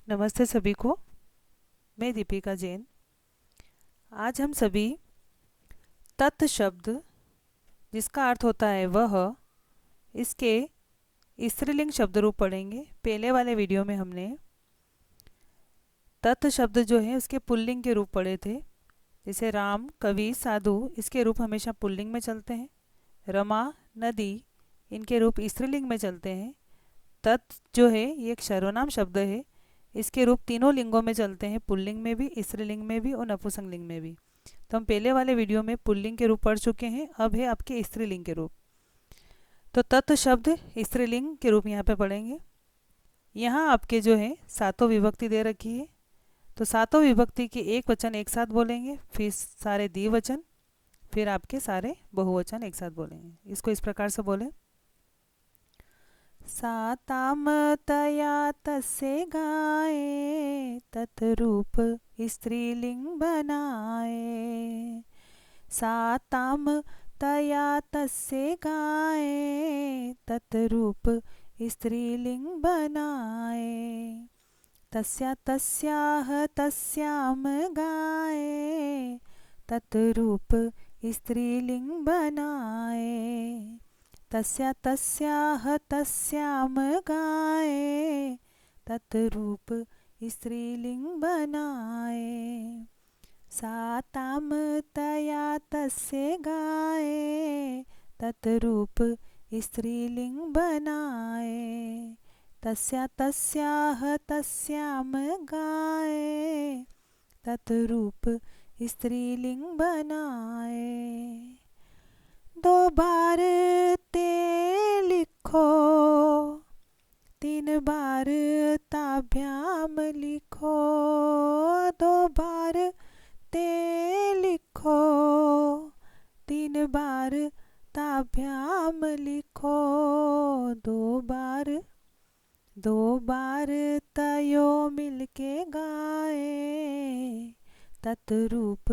नमस्ते सभी को। मैं दीपिका जैन। आज हम सभी तत् शब्द जिसका अर्थ होता है वह, इसके स्त्रीलिंग शब्द रूप पढ़ेंगे। पहले वाले वीडियो में हमने तत् शब्द जो है उसके पुल्लिंग के रूप पढ़े थे। जैसे राम, कवि, साधु, इसके रूप हमेशा पुल्लिंग में चलते हैं। रमा, नदी, इनके रूप स्त्रीलिंग में चलते हैं। तत् जो है ये एक सर्वनाम शब्द है। इसके रूप तीनों लिंगों में चलते हैं, पुल्लिंग में भी, स्त्रीलिंग में भी और नपुंसकलिंग में भी। तो हम पहले वाले वीडियो में पुल्लिंग के रूप पढ़ चुके हैं। अब है आपके स्त्रीलिंग के रूप। तो तत् शब्द स्त्रीलिंग के रूप यहाँ पे पढ़ेंगे। यहाँ आपके जो है सातों विभक्ति दे रखी है। तो सातों विभक्ति के एक वचन एक साथ बोलेंगे, फिर सारे द्विवचन, फिर आपके सारे बहुवचन एक साथ बोलेंगे। इसको इस प्रकार से बोले। साताम तया तस्य गाए, तत्रूप स्त्रीलिंग बनाए। साताम तया तस्य गाए, तत्रूप स्त्रीलिंग बनाए। तस्या तस्याह तस्याम गाए, तत्रूप स्त्रीलिंग बनाए। तस्या तस्याह तस्याम गाए, तत्रूप स्त्रीलिंग बनाए। साताम तया तस्य गाए, तत्रूप स्त्रीलिंग बनाए। तस्या तस्याह तस्याम गाए, तत्रूप स्त्रीलिंग बनाए। दो बार ते लिखो, तीन बार ताभ्याम लिखो। दो बार ते लिखो, तीन बार ताभ्याम लिखो। दो बार तयो मिलके गाए, तत्रूप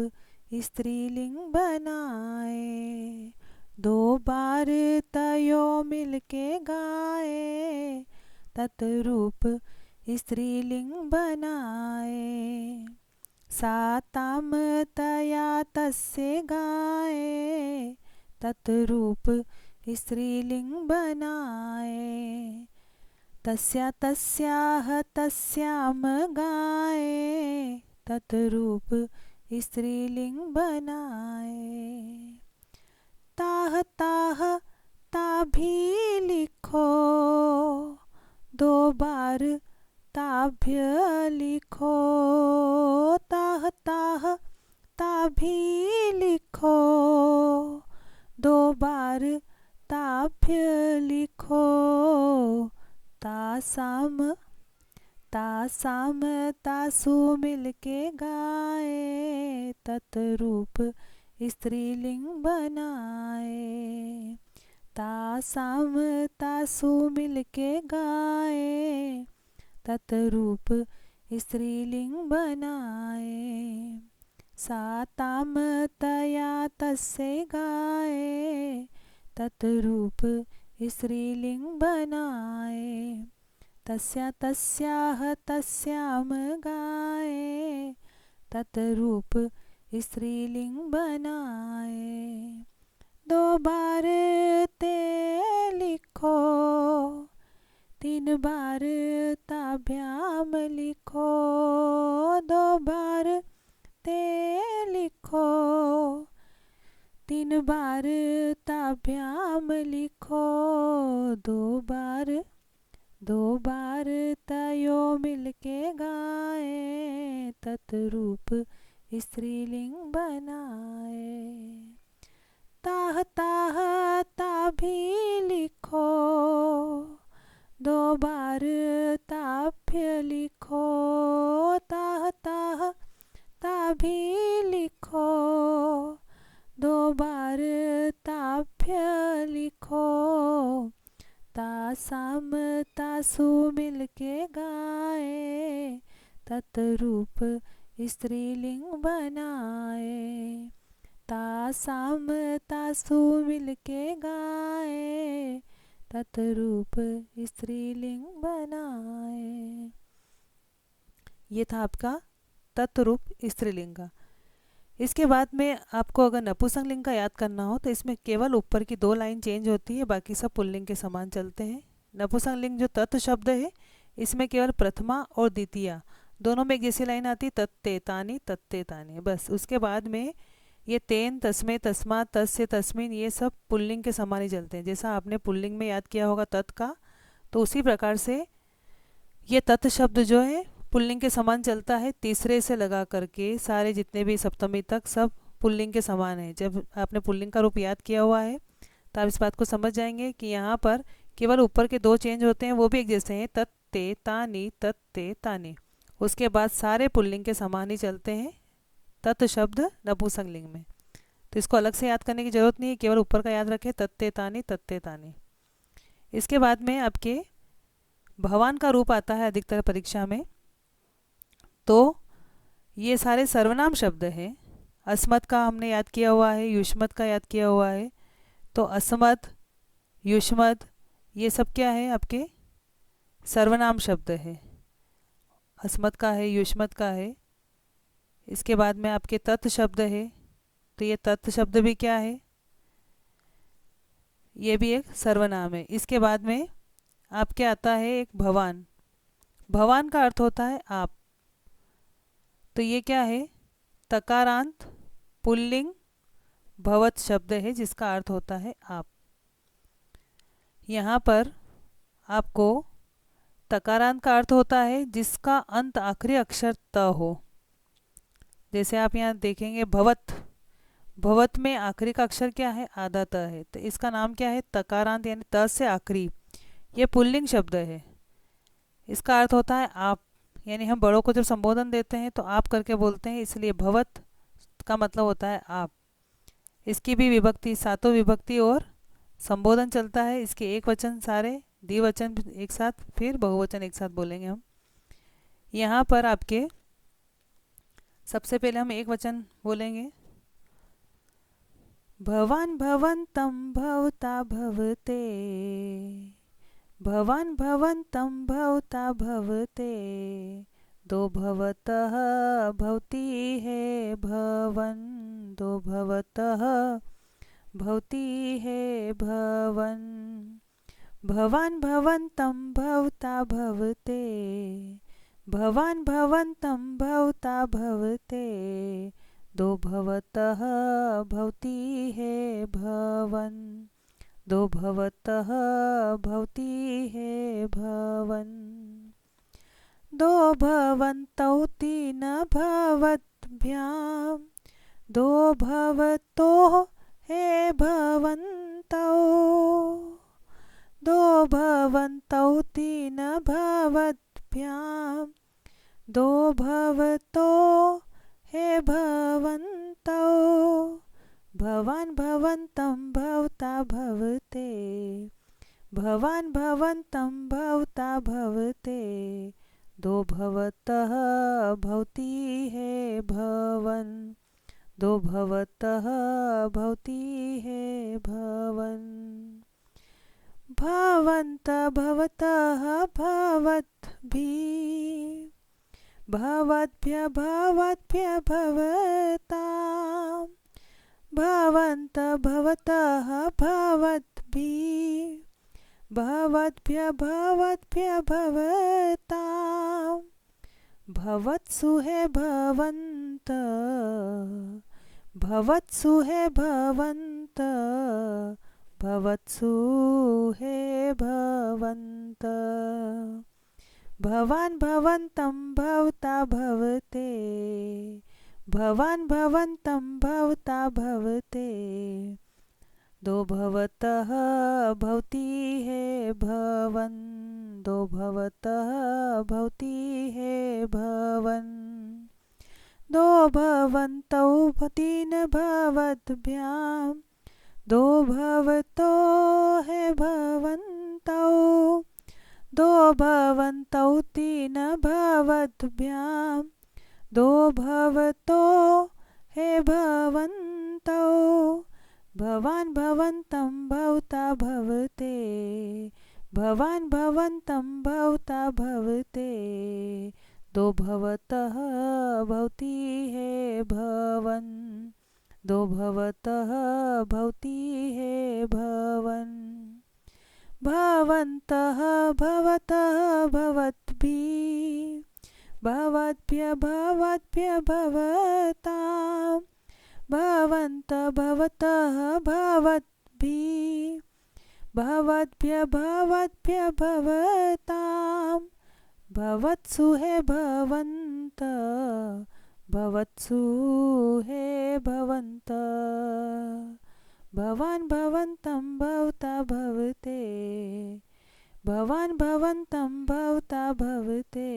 स्त्रीलिंग बनाए। दो बार तयो मिलके गाए, तत्रूप स्त्रीलिंग बनाए। साताम तया तस्य गाए, तत्रूप स्त्रीलिंग बनाए। तस्या तस्याह तस्याम गाए, तत्रूप स्त्रीलिंग बनाए। ताह ताह ताभी लिखो, दो बार ताभ्य लिखो। ताह ताह ताभी लिखो, दो बार ताभ्य लिखो। तासाम तासाम तासु मिलके गाए, तत्रूप स्त्रीलिंग बनाए। तासाम तासु मिलके गाए, तत्रूप स्त्रीलिंग बनाए। साताम तया तस्य गाए, तत्रूप स्त्रीलिंग बनाए। तस्या तस्याह तस्याम गाए, तत्रूप स्त्रीलिंग बनाए। दो बार ते लिखो, तीन बार ताभ्याम लिखो। दो बार ते लिखो, तीन बार ताभ्याम लिखो। दो बार तयो मिलके गाए, तत्रूप स्त्रीलिंग बनाए। ताह ताह ताभी लिखो, दो बार ताभ्य लिखो। ताह ताह ताभी लिखो, दो बार ताभ्य लिखो। तासाम तासु मिलके गाए, तत्रूप स्त्रीलिंग बनाए। तासाम तासु मिलके गाए, तत्रूप स्त्रीलिंग बनाए। ये था आपका तत्रूप स्त्रीलिंग का। इसके बाद में आपको अगर नपुंसकलिंग का याद करना हो तो इसमें केवल ऊपर की 2 लाइन चेंज होती है, बाकी सब पुल्लिंग के समान चलते हैं। नपुंसकलिंग जो तत् शब्द है इसमें केवल प्रथमा और द्वितीया दोनों में एक जैसी लाइन आती है, तत्ते तानी, बस। उसके बाद में ये तेन, तस्मे, तस्मा, तस्य, तस्मिन, ये सब पुल्लिंग के समान ही चलते हैं। जैसा आपने पुल्लिंग में याद किया होगा तत् का, तो उसी प्रकार से ये तत् शब्द जो है पुल्लिंग के समान चलता है। तीसरे से लगा करके सारे जितने भी सप्तमी तक सब पुल्लिंग के समान है। जब आपने पुल्लिंग का रूप याद किया हुआ है तो आप इस बात को समझ जाएंगे कि यहाँ पर केवल ऊपर के 2 चेंज होते हैं, वो भी एक जैसे हैं, तत्ते तानी। उसके बाद सारे पुल्लिंग के समान ही चलते हैं तत् शब्द नपुंसकलिंग में। तो इसको अलग से याद करने की ज़रूरत नहीं है, केवल ऊपर का याद रखें, तत्ते तानी। इसके बाद में आपके भवान का रूप आता है अधिकतर परीक्षा में। तो ये सारे सर्वनाम शब्द हैं। अस्मत् का हमने याद किया हुआ है, युष्मत् का याद किया हुआ है। तो अस्मत्, युष्मत्, ये सब क्या है आपके सर्वनाम शब्द है। अस्मत् का है, युष्मत् का है। इसके बाद में आपके तत् शब्द है, तो ये तत् शब्द भी क्या है, ये भी एक सर्वनाम है। इसके बाद में आपके आता है एक भवान। भवान का अर्थ होता है आप। तो ये क्या है, तकारांत पुल्लिंग भवत शब्द है जिसका अर्थ होता है आप। यहाँ पर आपको तकारांत का अर्थ होता है जिसका अंत आखिरी अक्षर त हो। जैसे आप यहाँ देखेंगे भवत, भवत में आखिरी का अक्षर क्या है, आधा त है, तो इसका नाम क्या है, तकारांत, यानी त से आखिरी। ये पुल्लिंग शब्द है। इसका अर्थ होता है आप, यानी हम बड़ों को जब संबोधन देते हैं तो आप करके बोलते हैं, इसलिए भवत का मतलब होता है आप। इसकी भी विभक्ति, 7 विभक्ति और संबोधन चलता है। इसके एक वचन सारे, द्विवचन एक साथ, फिर बहुवचन एक साथ बोलेंगे हम। यहाँ पर आपके सबसे पहले हम एक वचन बोलेंगे, भवान भवन्तं भवता भवते, भवान भवन्तं भवता भवते, दो भवतः भवति है भवन, दो भवतः भवति है भवन। भवान भवन्तं भवता भवते, भवान भवन्तं भवता भवते, दो भवतः भवति है भवन, दो भवतः भवति है भवन। दो भवन्तौ तीन भवद्भ्यां, दो भवतोः हे भवन्तौ, दो भवन्तौ तीन भवद्भ्यां, दो भवतो हे भवन्तौ। भवान भवन्तं भवता भवते, भवान भवन्तं भवता भवते, दो भवतः भवति है भवन, दो भवतः भवति है भवन। भवन्त भवतः भवद्भिः, भवद्भ्यः भवद्भ्यः भवतां, भवन्त भवतः भवद्भिः, भवद्भ्यः भवद्भ्यः भवतां, भवत्सु है भवन्त, भवत्सु है भवन्त, भवत्सु है भवन्त। भवान भवन्तं भवता भवते, भवान भवन्तं भवता भवते, दो भवतः भवति है भवन, दो भवतः भवति है भवन। दो भवन्तौ तीन भवद्भ्यां, दो भवतो है भवन्तौ, दो भवन्तौ तीन भवद्भ्यां, दो भवतो है भवन्तौ। भवान भवन्तं भवता भवते, भवान भवन्तं भवता भवते, दो भवतः भवती है भवन, दो भवतः भवती है भवन। भवन्तः भवतः भवद्भिः, भवद्भ्यः भवद्भ्यः भवतां, भवन्तः भवतः भवद्भिः, भवद्भ्यः भवद्भ्यः भवतां। भवत्सु है भवन्तः, भवत्सु है भवन्तः। भवान् भवन्तं भवता भवते, भवान् भवन्तं भवता भवते।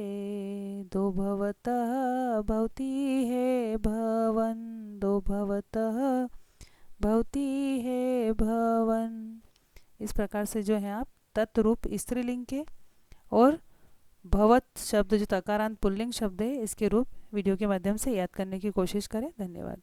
दो भवतः भवती है भवन, दो भवतः भवती है भवन। इस प्रकार से जो है आप तत्रूप स्त्रीलिंग के और भवत शब्द जो तकारांत पुल्लिंग शब्द है इसके रूप वीडियो के माध्यम से याद करने की कोशिश करें। धन्यवाद।